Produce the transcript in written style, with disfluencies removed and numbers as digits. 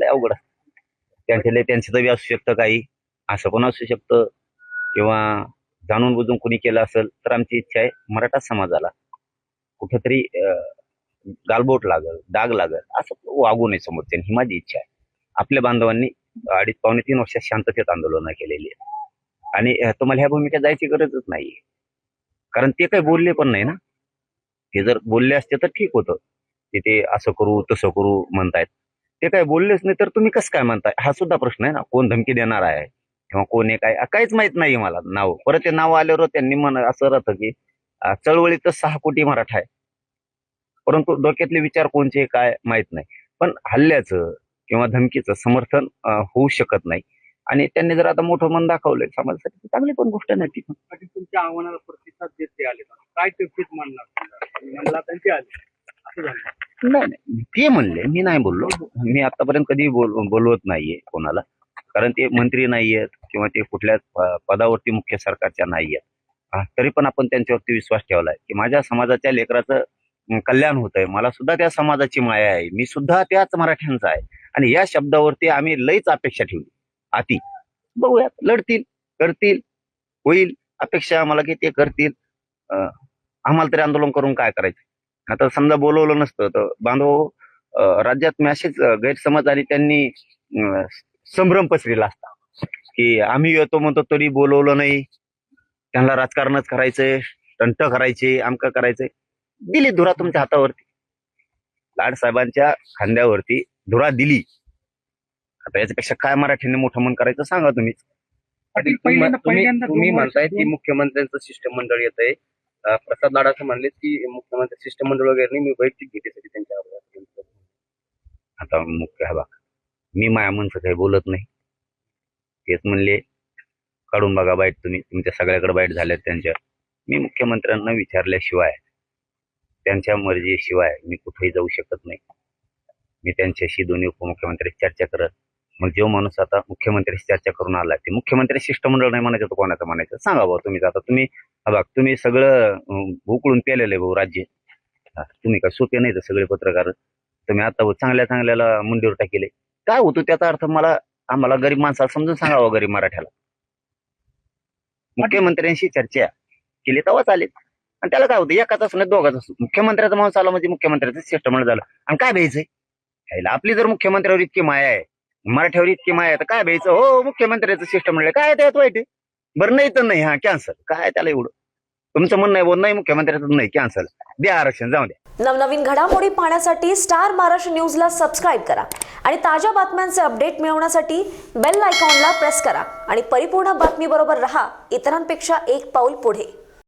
अवघड असतं. त्यांचं तरी असू शकतं काही, असं पण असू शकतं, किंवा जाणून बुजून कुणी केलं असेल. तर आमची इच्छा आहे मराठा समाजाला कुठेतरी गालबोट लागल, डाग लागल असं वागू नये समोरच्याने, ही माझी इच्छा आहे. आपल्या बांधवांनी 2.5-3 वर्षात शांततेत आंदोलनं केलेली आहे आणि तुम्हाला ह्या भूमिका जायची गरजच नाहीये. कारण ते काही बोलले पण नाही ना. ते जर बोलले असते तर ठीक होतं. ते असं करू तसं करू म्हणतायत. ते काही बोललेच नाही तर तुम्ही कसं काय म्हणताय? हा सुद्धा प्रश्न आहे ना. कोण धमकी देणार आहे किंवा कोण आहे काय काहीच माहित नाहीये मला नाव. परत ते नाव आल्यावर त्यांनी असं राहतं की चळवळीत 6 कोटी मराठा आहे. परंतु डोक्यातले विचार कोणचे काय माहित नाही. पण हल्ल्याचं किंवा धमकीचं समर्थन होऊ शकत नाही. आणि त्यांनी जर आता मोठं मन दाखवलंय समाजासाठी चांगली पण गोष्ट नाही ती. पाटील तुमच्या आव्हानाला प्रतिसाद देत ते आले काय ते म्हणणार त्यांचे आले असं झालं? नाही ते म्हणले, मी नाही बोललो. मी आतापर्यंत कधी बोलवत नाहीये कोणाला. कारण ते मंत्री नाहीयेत किंवा ते कुठल्या पदावरती मुख्य सरकारच्या नाहीयेत. तरी पण आपण त्यांच्यावरती विश्वास ठेवलाय की माझ्या समाजाच्या लेकराचं कल्याण होत आहे. मला सुद्धा त्या समाजाची माया आहे. मी सुद्धा त्याच मराठ्यांचा आहे आणि या शब्दावरती आम्ही लईच अपेक्षा ठेवली. अति बघूयात, लढतील, करतील, होईल. अपेक्षा आम्हाला की ते करतील. आम्हाला तरी आंदोलन करून काय करायचं. आता समजा बोलवलं नसतं तर बांधव राज्यात असेच गैरसमज आणि त्यांनी संभ्रम पसरला असता की आम्ही येतो म्हणतो तरी बोलवलं नाही, त्यांना राजकारणच करायचंय, टंट करायचे, आमकं करायचंय. दिली धुरा तुमच्या हातावरती, लाड साहेबांच्या खांद्यावरती धुरा दिली. आता याच्यापेक्षा काय मराठीने मोठं मन करायचं सांगा तुम्ही. तुम्ही म्हणताय की मुख्यमंत्र्यांचं शिष्टमंडळ येत आहे. प्रसाद लाड असं म्हणले की मुख्यमंत्री शिष्टमंडळ वगैरे नाही, मी वैयक्तिक भेटीसाठी त्यांच्या. आता मुख्य बघा, मी माया मनचं काही बोलत नाही. तेच म्हणले काढून बघा बाईट तुम्ही, तुमच्या सगळ्याकडे बाईट झाल्यात त्यांच्या. मी मुख्यमंत्र्यांना विचारल्याशिवाय, त्यांच्या मर्जीशिवाय मी कुठेही जाऊ शकत नाही. मी त्यांच्याशी दोन्ही उपमुख्यमंत्र्यांशी चर्चा करत. मग जो माणूस आता मुख्यमंत्र्यांशी चर्चा करून आला ते मुख्यमंत्री शिष्टमंडळ नाही म्हणायचं तर कोणाचं म्हणायचं सांगा भाऊ तुम्ही. आता तुम्ही सगळं उकळून पेलेलं आहे भाऊ राज्य. तुम्ही काय सोपे नाही तर सगळे पत्रकार. तुम्ही आता चांगल्याला मुंडीवर टाकेले. काय होतो त्याचा अर्थ आम्हाला गरीब माणसाला समजून सांगावं, गरीब मराठ्याला. मुख्यमंत्र्यांशी चर्चा केली तेव्हा चालेल. आणि त्याला काय होतं, एकाच असं नाही दोघाच असतो. मुख्यमंत्र्याचा माणूस आला म्हणजे मुख्यमंत्र्याचं शिष्टमंडळ झालं. आणि काय भ्यायचंय, आपली जर मुख्यमंत्र्यावर इतकी माया आहे, मराठ्यावर इतकी माया आहे तर काय भ्यायचं. हो मुख्यमंत्र्याचं शिष्टमंडळ काय त्यात वाईट आहे. बरं नाही तर नाही, कॅन्सल काय त्याला एवढं. तुमचं म्हणणं आहे बोल नाही मुख्यमंत्र्याचं नाही, कॅन्सल द्या आरक्षण, जाऊ द्या. नवनवीन घडामोडी पाहण्यासाठी स्टार महाराष्ट्र न्यूजला सबस्क्राईब करा आणि ताज्या बातम्यांचे अपडेट मिळवण्यासाठी बेल आयकॉनला प्रेस करा आणि परिपूर्ण बातमीबरोबर रहा, इतरांपेक्षा एक पाऊल पुढे.